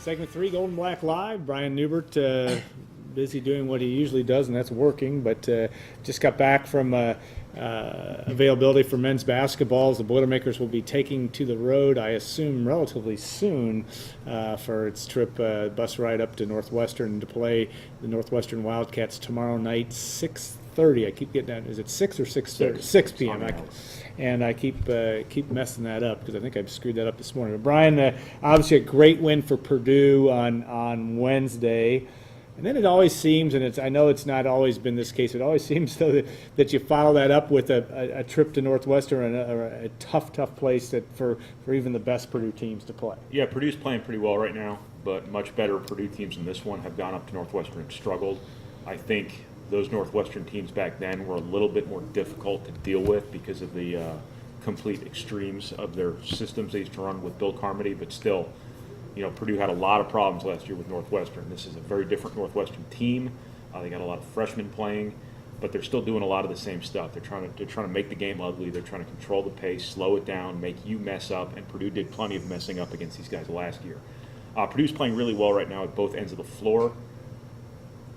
Segment 3, Gold and Black Live. Brian Newbert, busy doing what he usually does, and that's working, but just got back from availability for men's basketball. The Boilermakers will be taking to the road, I assume, relatively soon for its trip, bus ride up to Northwestern to play the Northwestern Wildcats tomorrow night, 6:30. I keep getting that. Is it 6 or 6:30? 6 p.m. And I keep messing that up because I think I've screwed that up this morning. But Brian, obviously a great win for Purdue on Wednesday. And then it always seems, and I know it's not always been this case, it always seems though that you follow that up with a trip to Northwestern or a tough place for even the best Purdue teams to play. Yeah, Purdue's playing pretty well right now, but much better Purdue teams than this one have gone up to Northwestern and struggled. I think those Northwestern teams back then were a little bit more difficult to deal with because of the complete extremes of their systems they used to run with Bill Carmody, but still, Purdue had a lot of problems last year with Northwestern. This is a very different Northwestern team. They got a lot of freshmen playing, but they're still doing a lot of the same stuff. They're trying to make the game ugly. They're trying to control the pace, slow it down, make you mess up, and Purdue did plenty of messing up against these guys last year. Purdue's playing really well right now at both ends of the floor.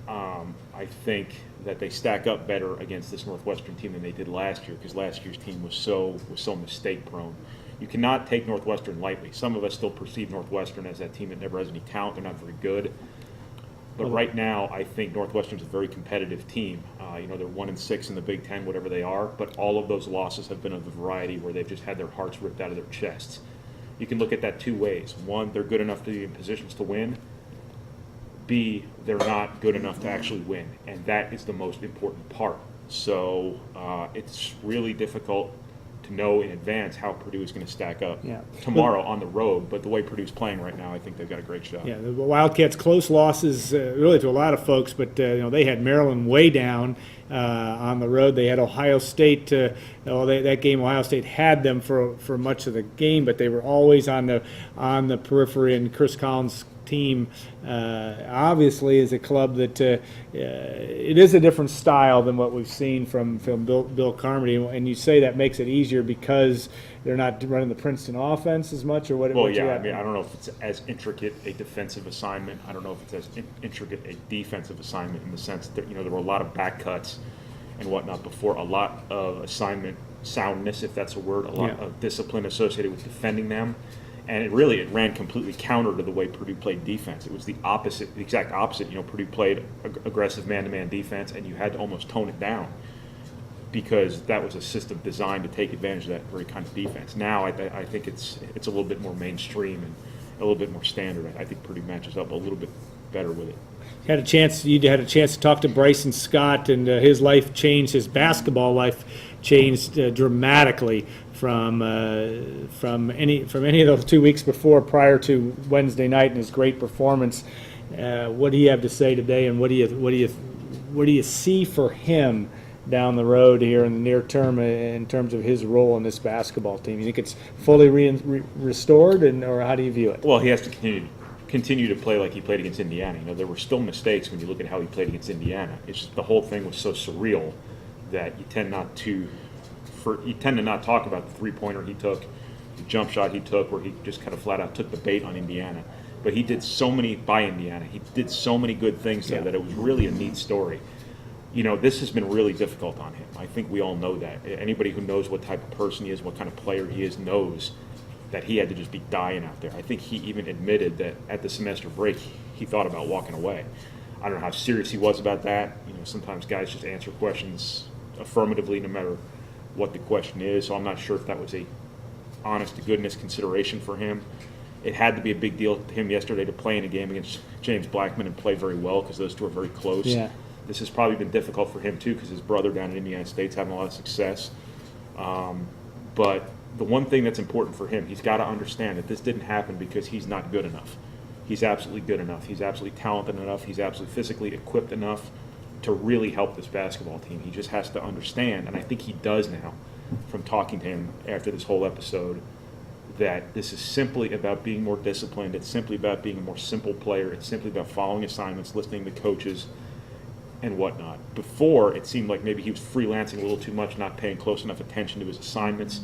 I think that they stack up better against this Northwestern team than they did last year because last year's team was so mistake prone. You cannot take Northwestern lightly. Some of us still perceive Northwestern as that team that never has any talent. They're not very good. But right now, I think Northwestern's a very competitive team. They're 1-6 in the Big Ten, whatever they are, but all of those losses have been of the variety where they've just had their hearts ripped out of their chests. You can look at that two ways. One, they're good enough to be in positions to win. B, they're not good enough to actually win, and that is the most important part. So it's really difficult to know in advance how Purdue is going to stack up tomorrow on the road, but the way Purdue's playing right now, I think they've got a great shot. Yeah, the Wildcats close losses really to a lot of folks, but they had Maryland way down on the road. They had Ohio State. That game, Ohio State had them for much of the game, but they were always on the periphery. And Chris Collins' team obviously is a club that it is a different style than what we've seen from Bill Carmody, and you say that makes it easier because they're not running the Princeton offense as much, or what? Well, yeah, I don't know if it's as intricate a defensive assignment. I don't know if it's as intricate a defensive assignment in the sense that there were a lot of back cuts and whatnot before, a lot of assignment soundness, if that's a word, a lot of discipline associated with defending them. And it ran completely counter to the way Purdue played defense. It was the exact opposite. Purdue played aggressive man-to-man defense, and you had to almost tone it down because that was a system designed to take advantage of that very kind of defense. Now I think it's a little bit more mainstream and a little bit more standard. I think Purdue matches up a little bit better with it. You had a chance to talk to Bryson Scott, and his life changed. His basketball life changed dramatically from any of those 2 weeks before, prior to Wednesday night and his great performance. What do you have to say today, and what do you see for him down the road here in the near term in terms of his role in this basketball team? You think it's fully restored, or how do you view it? Well, he has to continue to play like he played against Indiana. There were still mistakes when you look at how he played against Indiana. It's just the whole thing was so surreal that you tend to not talk about the three-pointer he took, the jump shot he took, where he just kind of flat out took the bait on Indiana. But he did so many good things there that it was really a neat story. This has been really difficult on him. I think we all know that. Anybody who knows what type of person he is, what kind of player he is, knows that he had to just be dying out there. I think he even admitted that at the semester break he thought about walking away. I don't know how serious he was about that. Sometimes guys just answer questions affirmatively no matter what the question is, so I'm not sure if that was a honest-to-goodness consideration for him. It had to be a big deal to him yesterday to play in a game against James Blackman and play very well because those two are very close. Yeah. This has probably been difficult for him too because his brother down in Indiana State's having a lot of success. But the one thing that's important for him, he's got to understand that this didn't happen because he's not good enough. He's absolutely good enough. He's absolutely talented enough. He's absolutely physically equipped enough to really help this basketball team. He just has to understand, and I think he does now from talking to him after this whole episode, that this is simply about being more disciplined. It's simply about being a more simple player. It's simply about following assignments, listening to coaches, and whatnot. Before, it seemed like maybe he was freelancing a little too much, not paying close enough attention to his assignments.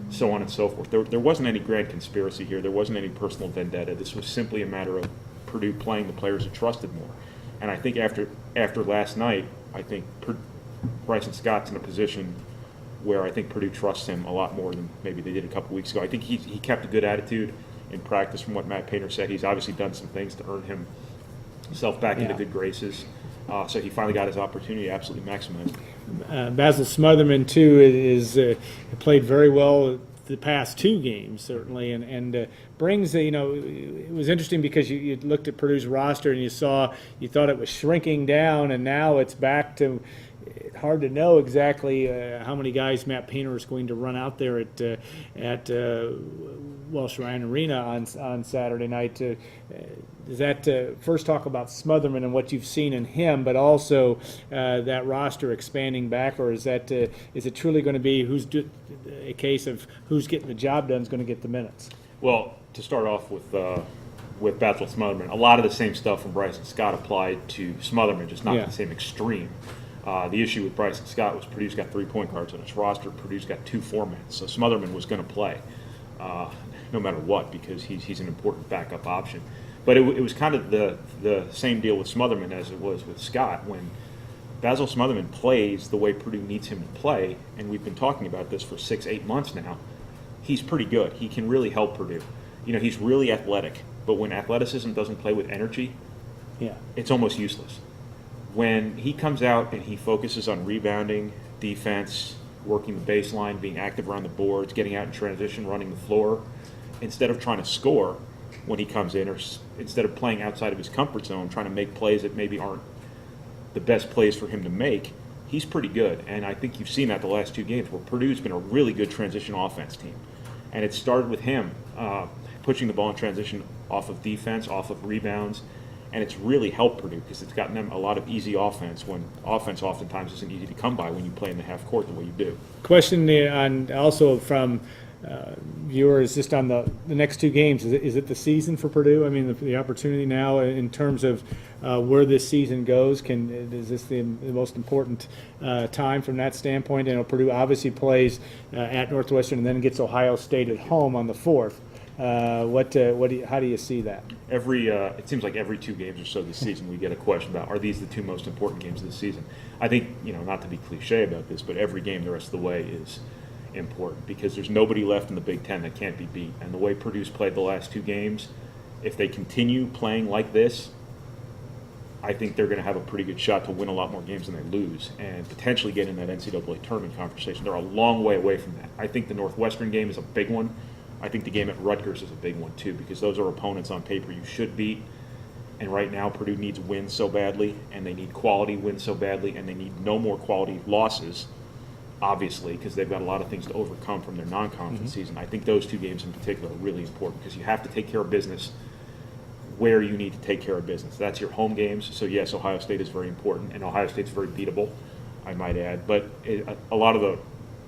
so on and so forth. There wasn't any grand conspiracy here. There wasn't any personal vendetta. This was simply a matter of Purdue playing the players who trusted more. And I think after last night, I think Bryson Scott's in a position where I think Purdue trusts him a lot more than maybe they did a couple weeks ago. I think he kept a good attitude in practice from what Matt Painter said. He's obviously done some things to earn himself back into good graces. So he finally got his opportunity to absolutely maximize it. Basil Smotherman, too, is played very well the past two games, certainly, and brings, it was interesting because you looked at Purdue's roster and you thought it was shrinking down, and now it's back to, hard to know exactly how many guys Matt Painter is going to run out there at Welsh Ryan Arena on Saturday night. Does that first talk about Smotherman and what you've seen in him, but also that roster expanding back, or is it truly going to be a case of who's getting the job done is going to get the minutes? Well, to start off with Basil Smotherman, a lot of the same stuff from Bryson Scott applied to Smotherman, just not to the same extreme. The issue with Bryson Scott was Purdue's got 3 point guards on its roster. Purdue's got 2 formats, so Smotherman was going to play no matter what because he's an important backup option. But it was kind of the same deal with Smotherman as it was with Scott. When Basil Smotherman plays the way Purdue needs him to play, and we've been talking about this for 6-8 months now, he's pretty good. He can really help Purdue. He's really athletic, but when athleticism doesn't play with energy, it's almost useless. When he comes out and he focuses on rebounding, defense, working the baseline, being active around the boards, getting out in transition, running the floor, instead of trying to score when he comes in, or instead of playing outside of his comfort zone, trying to make plays that maybe aren't the best plays for him to make, he's pretty good. And I think you've seen that the last 2 games where Purdue's been a really good transition offense team. And it started with him pushing the ball in transition off of defense, off of rebounds, and it's really helped Purdue because it's gotten them a lot of easy offense when offense oftentimes isn't easy to come by when you play in the half court the way you do. Question on also from viewers just on the next 2 games. Is it the season for Purdue? I mean, the opportunity now in terms of where this season goes. Is this the most important time from that standpoint? Purdue obviously plays at Northwestern and then gets Ohio State at home on the 4th. How do you see that? It seems like every 2 games or so this season we get a question about, are these the 2 most important games of the season? I think, not to be cliche about this, but every game the rest of the way is important because there's nobody left in the Big Ten that can't be beat. And the way Purdue's played the last 2 games, if they continue playing like this, I think they're going to have a pretty good shot to win a lot more games than they lose and potentially get in that NCAA tournament conversation. They're a long way away from that. I think the Northwestern game is a big one. I think the game at Rutgers is a big one too because those are opponents on paper you should beat. And right now Purdue needs wins so badly, and they need quality wins so badly, and they need no more quality losses, obviously, because they've got a lot of things to overcome from their non-conference season. I think those 2 games in particular are really important because you have to take care of business where you need to take care of business. That's your home games. So yes, Ohio State is very important, and Ohio State's very beatable, I might add. But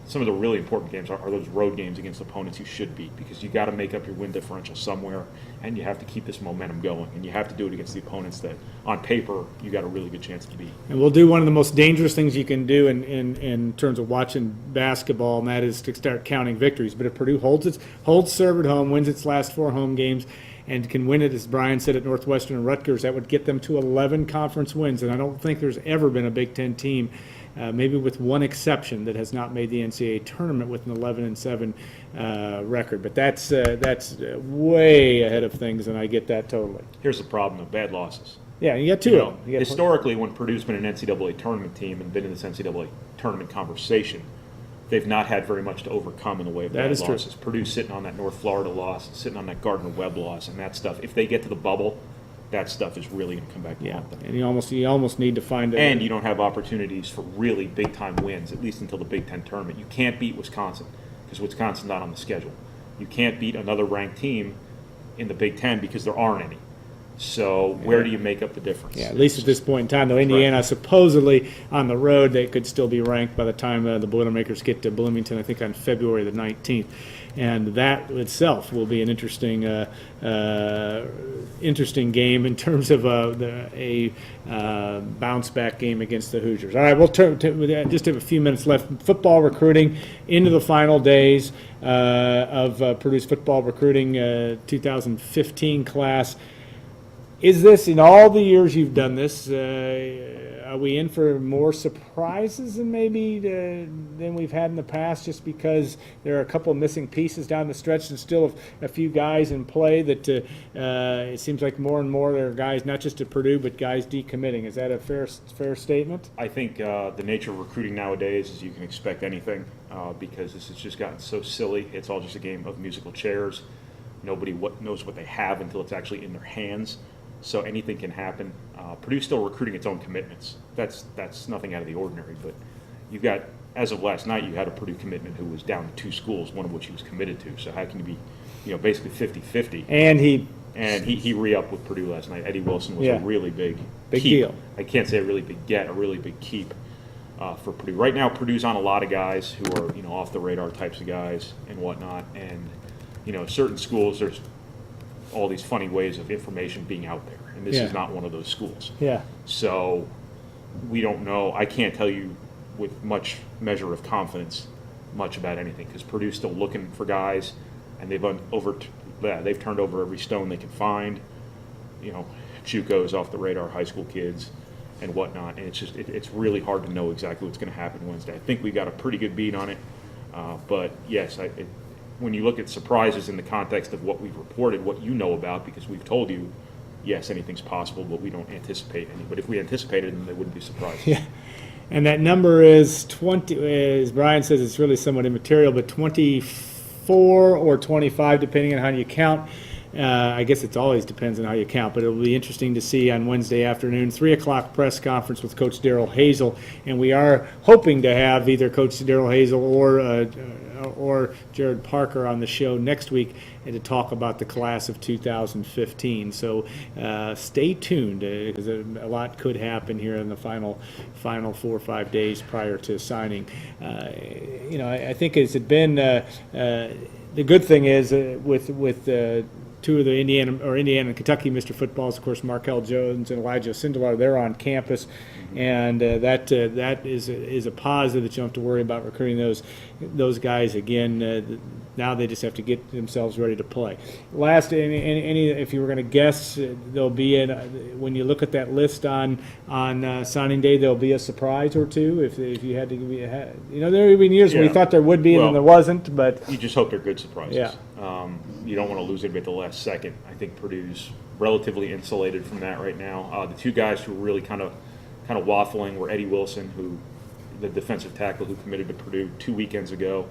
some of the really important games are those road games against opponents you should beat because you got to make up your win differential somewhere, and you have to keep this momentum going, and you have to do it against the opponents that, on paper, you got a really good chance to beat. And we'll do one of the most dangerous things you can do in terms of watching basketball, and that is to start counting victories. But if Purdue holds serve at home, wins its last 4 home games, and can win it, as Brian said, at Northwestern and Rutgers, that would get them to 11 conference wins. And I don't think there's ever been a Big Ten team, maybe with one exception, that has not made the NCAA tournament with an 11-7 record. But that's way ahead of things, and I get that totally. Here's the problem of bad losses. Yeah, you got 2 of them. Historically, when Purdue's been an NCAA tournament team and been in this NCAA tournament conversation, they've not had very much to overcome in the way of bad losses. True. Purdue's sitting on that North Florida loss, sitting on that Gardner-Webb loss, and that stuff. If they get to the bubble, that stuff is really going to come back to haunt them. And you almost need to find it. And you don't have opportunities for really big-time wins, at least until the Big Ten tournament. You can't beat Wisconsin because Wisconsin's not on the schedule. You can't beat another ranked team in the Big Ten because there aren't any. So where do you make up the difference? Yeah, at least at this point in time, though, Indiana supposedly on the road, they could still be ranked by the time the Boilermakers get to Bloomington, I think on February the 19th. And that itself will be an interesting interesting game in terms of a bounce-back game against the Hoosiers. All right, we'll just have a few minutes left. Football recruiting into the final days of Purdue's football recruiting 2015 class. Is this, in all the years you've done this, are we in for more surprises than we've had in the past, just because there are a couple of missing pieces down the stretch and still a few guys in play that it seems like more and more there are guys, not just at Purdue, but guys decommitting? Is that a fair statement? I think the nature of recruiting nowadays is you can expect anything because this has just gotten so silly. It's all just a game of musical chairs. Nobody knows what they have until it's actually in their hands. So anything can happen. Purdue's still recruiting its own commitments. That's nothing out of the ordinary. But you've got, as of last night, you had a Purdue commitment who was down to 2 schools, one of which he was committed to. So how can you be, basically 50-50? And he re-upped with Purdue last night. Eddie Wilson was a really big keep. Deal. I can't say a really big get, a really big keep for Purdue. Right now, Purdue's on a lot of guys who are off the radar types of guys and whatnot. And certain schools, there's all these funny ways of information being out there, and this is not one of those schools. Yeah. So we don't know. I can't tell you with much measure of confidence much about anything because Purdue's still looking for guys, and they've turned over every stone they can find. JUCOs off the radar, high school kids, and whatnot. And it's really hard to know exactly what's going to happen Wednesday. I think we got a pretty good beat on it, but yes, when you look at surprises in the context of what we've reported, what you know about, because we've told you, yes, anything's possible, but we don't anticipate any. But if we anticipated them, they wouldn't be surprises. Yeah. And that number is 20, as Brian says, it's really somewhat immaterial, but 24 or 25, depending on how you count. I guess it always depends on how you count, but it'll be interesting to see on Wednesday afternoon, 3 o'clock press conference with Coach Darrell Hazel, and we are hoping to have either Coach Darrell Hazel or Jared Parker on the show next week and to talk about the class of 2015. So stay tuned because a lot could happen here in the final 4 or 5 days prior to signing. I think it's been the good thing is with two of the Indiana and Kentucky Mr. Footballs, of course, Markel Jones and Elijah Sindelar, they're on campus, and that is a positive that you don't have to worry about recruiting those guys again. Now they just have to get themselves ready to play. Last, any if you were going to guess, there'll be when you look at that list on signing day, there'll be a surprise or two. If you had to, there have been years when we thought there would be and then there wasn't, but you just hope they're good surprises. Yeah. You don't want to lose anybody at the last second. I think Purdue's relatively insulated from that right now. The two guys who were really kind of waffling were Eddie Wilson, the defensive tackle who committed to Purdue 2 weekends ago,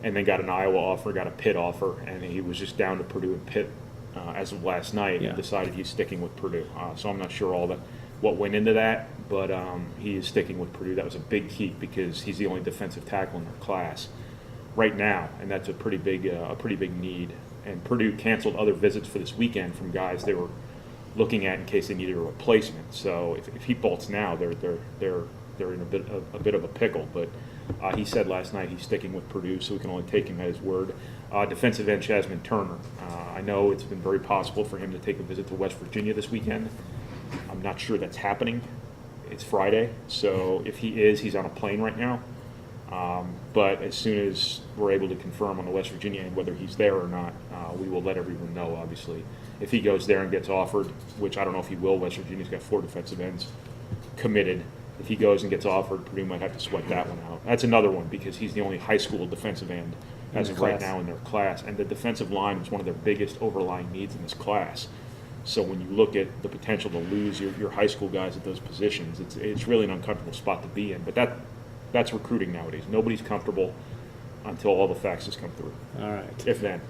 and then got an Iowa offer, got a Pitt offer, and he was just down to Purdue and Pitt as of last night and decided he's sticking with Purdue. So I'm not sure what went into that, but he is sticking with Purdue. That was a big keep because he's the only defensive tackle in their class right now, and that's a pretty big need. And Purdue canceled other visits for this weekend from guys they were looking at in case they needed a replacement. So if he bolts now, they're in a bit of a pickle. But he said last night he's sticking with Purdue, so we can only take him at his word. Defensive end Chasman Turner. I know it's been very possible for him to take a visit to West Virginia this weekend. I'm not sure that's happening. It's Friday, so if he is, he's on a plane right now. But as soon as we're able to confirm on the West Virginia end whether he's there or not, we will let everyone know, obviously. If he goes there and gets offered, which I don't know if he will, West Virginia's got 4 defensive ends committed. If he goes and gets offered, Purdue might have to sweat that one out. That's another one because he's the only high school defensive end as of right now in their class. And the defensive line was one of their biggest overlying needs in this class. So when you look at the potential to lose your high school guys at those positions, it's really an uncomfortable spot to be in. But that's recruiting nowadays. Nobody's comfortable until all the facts has come through. All right. If then.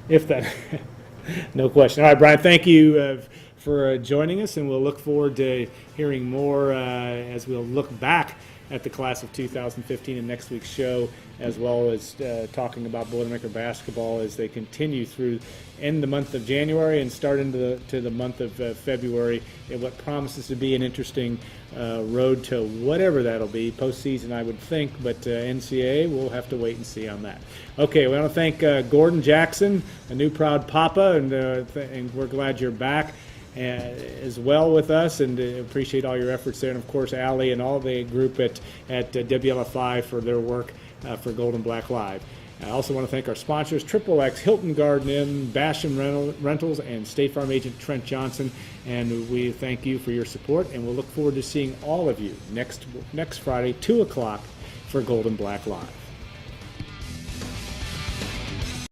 No question. All right, Brian, thank you for joining us, and we'll look forward to hearing more as we'll look back at the class of 2015 in next week's show. as well as talking about Boilermaker basketball as they continue through end the month of January and start into the month of February in what promises to be an interesting road to whatever that'll be. Postseason, I would think, but NCAA, we'll have to wait and see on that. Okay, we want to thank Gordon Jackson, a new proud papa, and we're glad you're back as well with us, and appreciate all your efforts there. And of course, Allie and all the group at WLFI for their work for Golden Black Live. I also want to thank our sponsors, Triple X, Hilton Garden Inn, Basham Rentals, and State Farm agent Trent Johnson. And we thank you for your support, and we'll look forward to seeing all of you next Friday, 2 o'clock, for Golden Black Live.